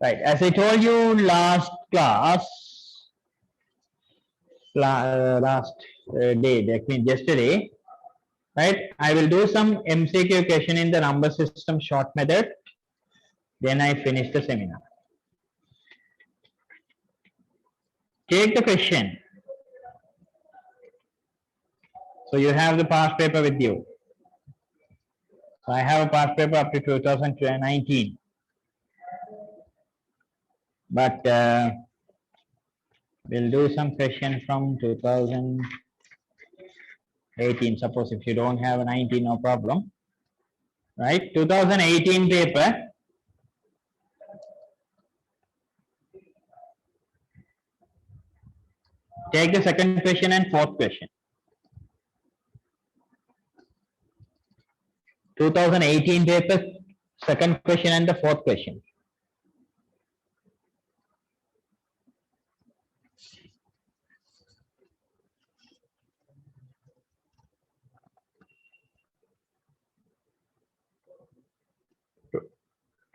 right? As I told you last class, last day, that means yesterday, right? I will do some MCQ question in the number system short method. Then I finish the seminar. Take the question. So you have the past paper with you. So I have a past paper up to 2019. But we'll do some question from 2018. Suppose if you don't have a 19, no problem. Right? 2018 paper. Take the second question and fourth question. 2018 paper, second question and the fourth question.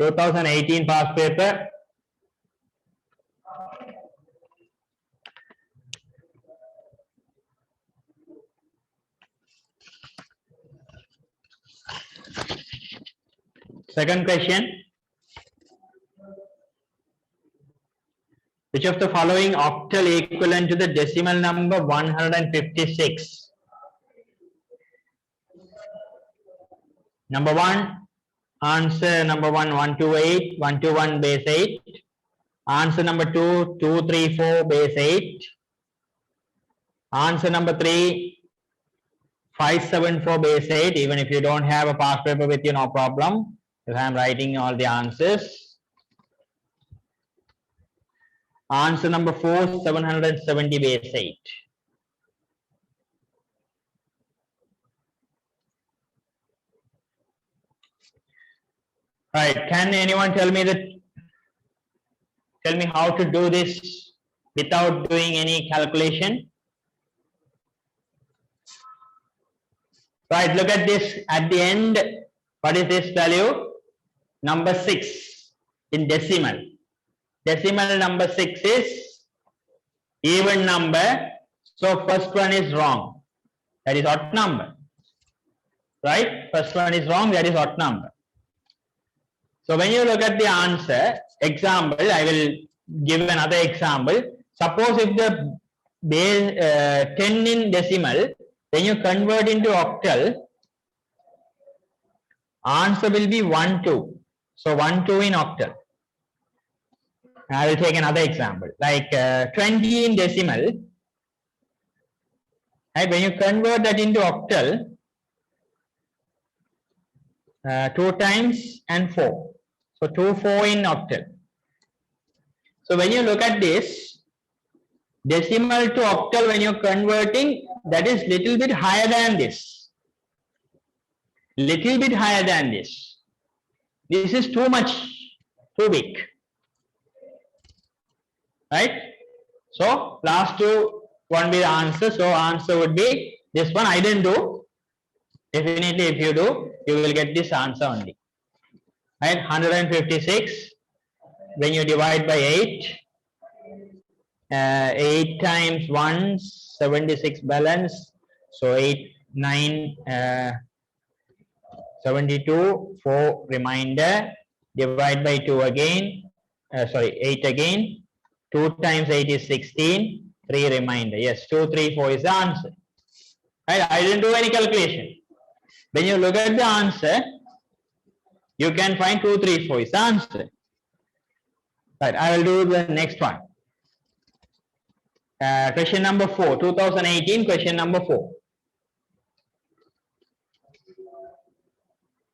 So 2018 past paper. Second question. Which of the following octal equivalent to the decimal number 156? Number 1, answer number 1, 128, 121 base 8. Answer number 2, 234 base 8. Answer number 3, 574 base 8. Even if you don't have a past paper with you, no problem. Because I am writing all the answers. Answer number 4, 770 base 8. Right, can anyone tell me how to do this without doing any calculation? Right, look at this at the end. What is this value? Number 6 in decimal. Decimal number 6 is even number. So first one is wrong. That is odd number. Right? First one is wrong. That is odd number. So when you look at the answer, example, I will give another example. Suppose if the base 10 in decimal, when you convert into octal, answer will be 1, 2. So 1, 2 in octal. I will take another example, like 20 in decimal. Right? When you convert that into octal, 2 times and 4. So 2, 4 in octal. So when you look at this, decimal to octal when you're converting, that is little bit higher than this. little bit higher than this. This is too much, too big, right? So last two won't be the answer. So answer would be this one. I didn't do. Definitely, if you do, you will get this answer only. Right? 156. When you divide by 8, 8 times 1, 76 balance. So 8, 9, 72, 4 remainder. Divide by 2 again. Sorry, 8 again. 2 times 8 is 16. 3 remainder. Yes, 2, 3, 4 is the answer. Right? I didn't do any calculation. When you look at the answer, you can find 2, 3, 4 is the answer. Right, I will do the next one. Question number 4, 2018, question number 4.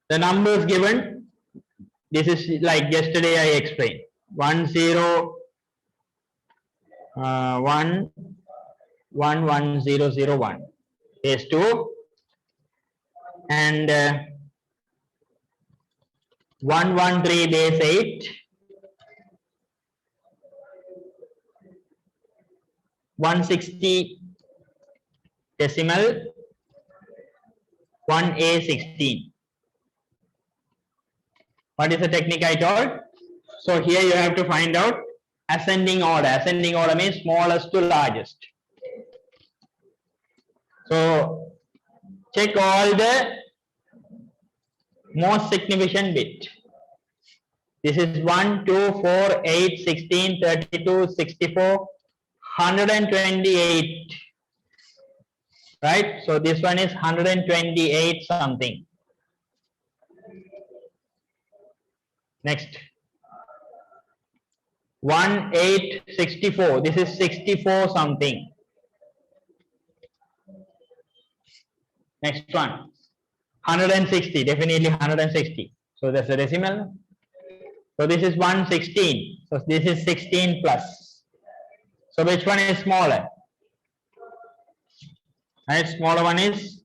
The numbers given, this is like yesterday I explained. 1, 0, 1, 1, 1, 0, 0, 1 is 2. And 1, 1, 3 base 8. 160 decimal 1A 16. What is the technique I told? So here you have to find out ascending order. Ascending order means smallest to largest. So check all the most significant bit. This is 1, 2, 4, 8, 16, 32, 64, 128. Right? So this one is 128 something. Next. 1, 8, 64. This is 64 something. Next one. 160. Definitely 160. So that's the decimal. So this is 116. So this is 16 plus. So which one is smaller? Right, smaller one is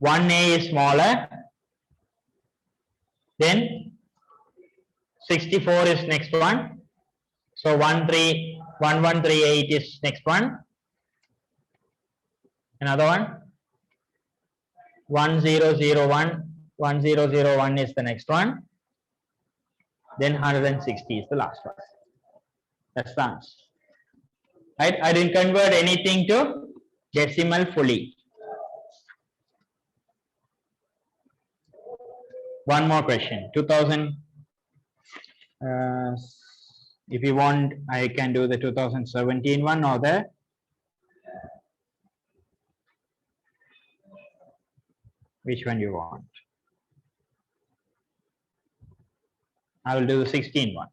1A is smaller. Then 64 is next one. So 1138 is next one. Another one. 1001. 1001 is the next one. Then 160 is the last one. That's the answer. Right? I didn't convert anything to decimal fully. One more question. 2000. If you want, I can do the 2017 one or the which one you want. I will do the 16 one.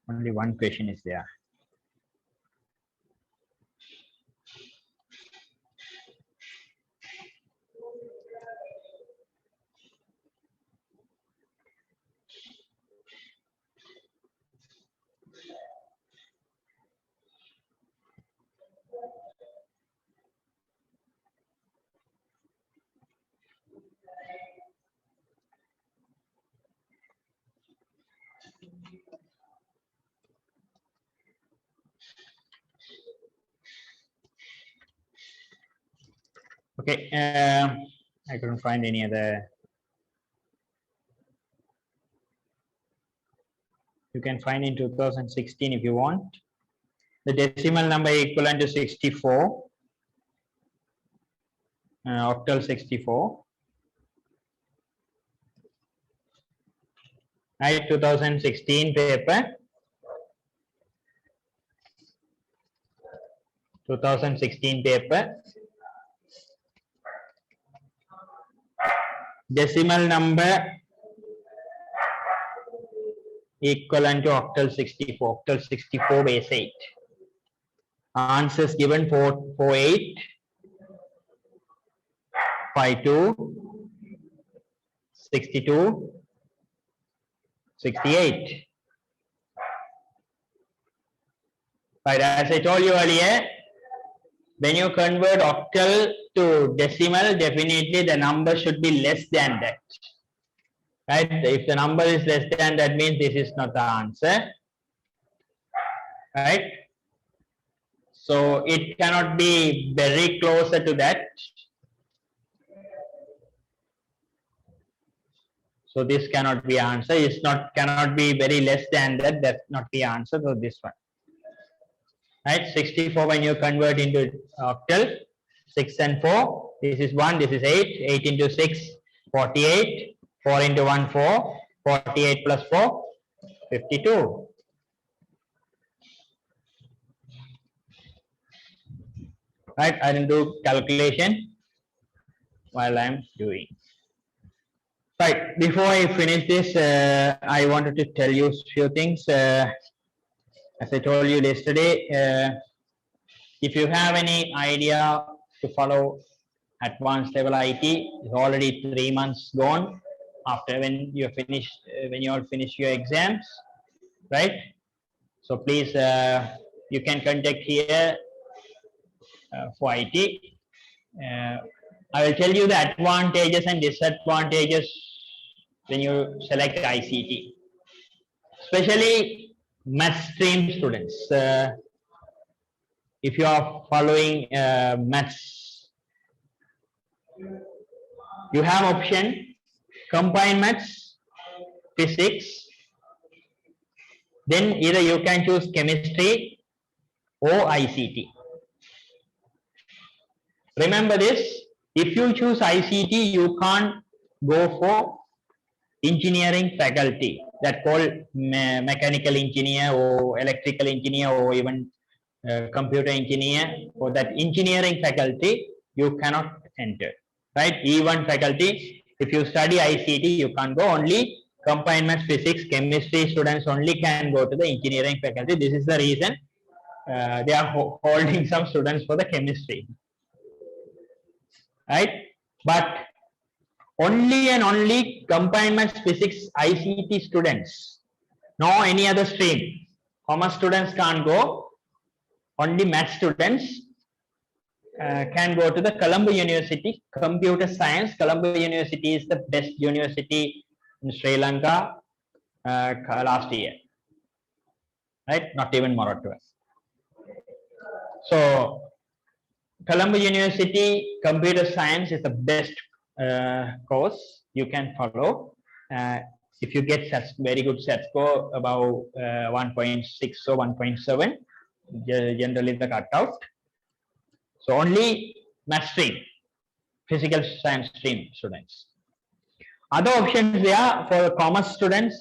Only one question is there. Okay, I couldn't find any other. You can find in 2016 if you want. The decimal number equivalent to 64. Octal 64. Right, 2016 paper. 2016 paper. Decimal number equivalent to octal 64. Octal 64 base 8. Answers given 448, 52, 62, 68. Right, as I told you earlier, when you convert octal to decimal, definitely the number should be less than that. Right? If the number is less than that, means this is not the answer. Right? So it cannot be very closer to that. So this cannot be answer. It's not cannot be very less than that. That's not the answer. So this one. Right? 64 when you convert into octal. 6 and 4. This is 1. This is 8. 8 into 6. 48. 4 into 1. 4. 48 plus 4. 52. Right? I didn't do calculation while I'm doing. Right, before I finish this, I wanted to tell you a few things. As I told you yesterday, if you have any idea to follow advanced level IT, it's already 3 months gone after when you finish, when you all finish your exams, right? So please, you can contact here for IT. I will tell you the advantages and disadvantages when you select ICT, especially math stream students. If you are following maths, you have option combined maths, physics, then either you can choose chemistry or ICT. Remember this, if you choose ICT, you can't go for engineering faculty that called mechanical engineer or electrical engineer or even computer engineer. For that engineering faculty, you cannot enter, right? E1 faculty, if you study ICT, you can't go. Only combined maths, physics, chemistry students only can go to the engineering faculty. This is the reason they are holding some students for the chemistry, right? But only and only combined maths, physics, ICT students, no any other stream. Commerce students can't go. Only math students can go to the Colombo University Computer Science. Colombo University is the best university in Sri Lanka last year, right? Not even Moratuwa. So Colombo University Computer Science is the best course you can follow. If you get very good set score about 1.6 or 1.7, generally the cutout. So only math stream, physical science stream students. Other options there for commerce students,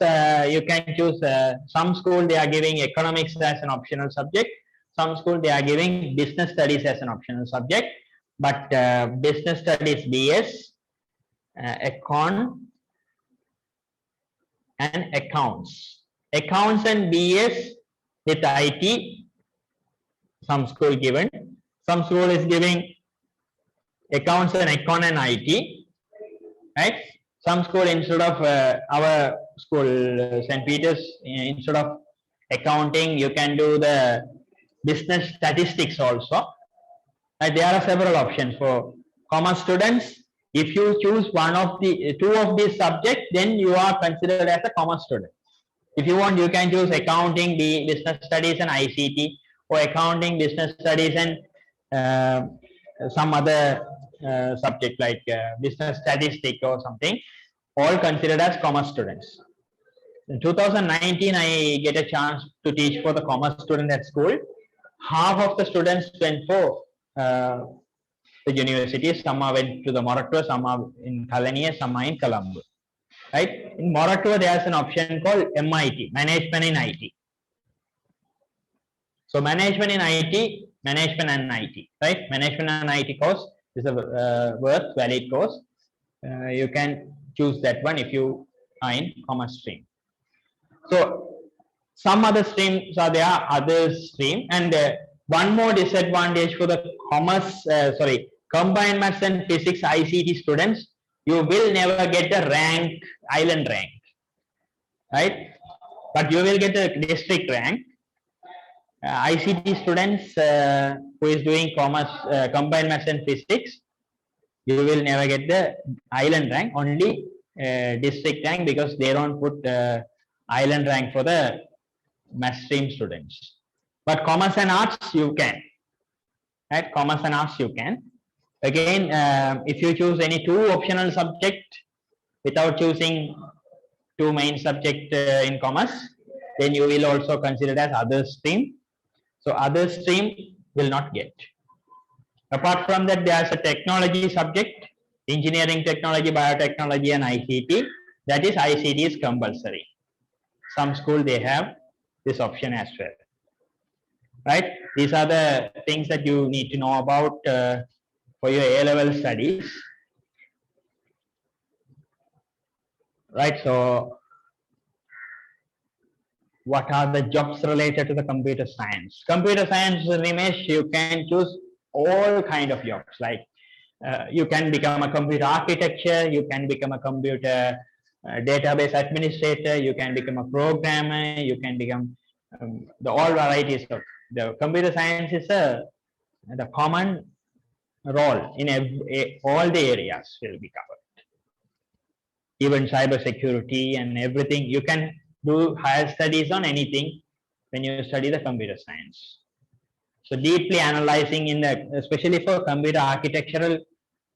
you can choose some school they are giving economics as an optional subject. Some school they are giving business studies as an optional subject. But business studies BS, econ and accounts. Accounts and BS with IT, some school given. Some school is giving accounts and econ and IT, right? Some school instead of our school St. Peter's, instead of accounting, you can do the business statistics also. Right? There are several options for commerce students. If you choose one of the two of these subjects, then you are considered as a commerce student. If you want, you can choose accounting, business studies and ICT, or accounting, business studies and some other subject like business statistics or something, all considered as commerce students. In 2019, I get a chance to teach for the commerce student at school. Half of the students went for the universities. Some are went to the Moratuwa, some are in Kalaniya, some are in Colombo. Right? In Moratuwa, there is an option called MIT, Management in IT. So management in IT, management and IT, right? Management and IT course is a valid course. You can choose that one if you are in commerce stream. So some other streams are there, other stream, and one more disadvantage for the commerce, combined maths and physics ICT students, you will never get the rank, island rank. right? But you will get a district rank. ICT students who is doing commerce, combined maths and physics, you will never get the island rank, only district rank, because they don't put island rank for the math stream students. But commerce and arts you can, right? Commerce and arts you can. Again, if you choose any two optional subject without choosing two main subject in commerce, then you will also consider it as other stream. So other stream will not get. Apart from that, there's a technology subject, engineering technology, biotechnology, and ICT. That is, ICT is compulsory. Some school they have this option as well. Right? These are the things that you need to know about for your A-level studies. Right? So, what are the jobs related to the computer science? Computer science, Nimesh, you can choose all kind of jobs. Like you can become a computer architecture, you can become a computer database administrator, you can become a programmer, you can become the all varieties of the computer science is the common role in all the areas will be covered. Even cyber security and everything, you can do higher studies on anything when you study the computer science. So deeply analyzing in the, especially for computer architectural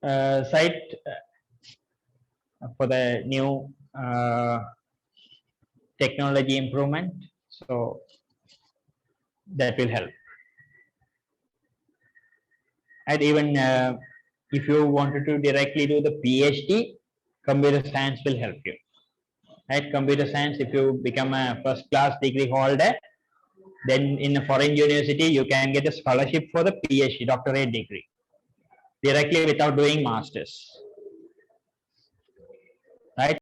side, for the new technology improvement. So that will help. And even if you wanted to directly do the PhD, computer science will help you. Right? Computer science, if you become a first class degree holder, then in a foreign university, you can get a scholarship for the PhD, doctorate degree, directly without doing masters. Right?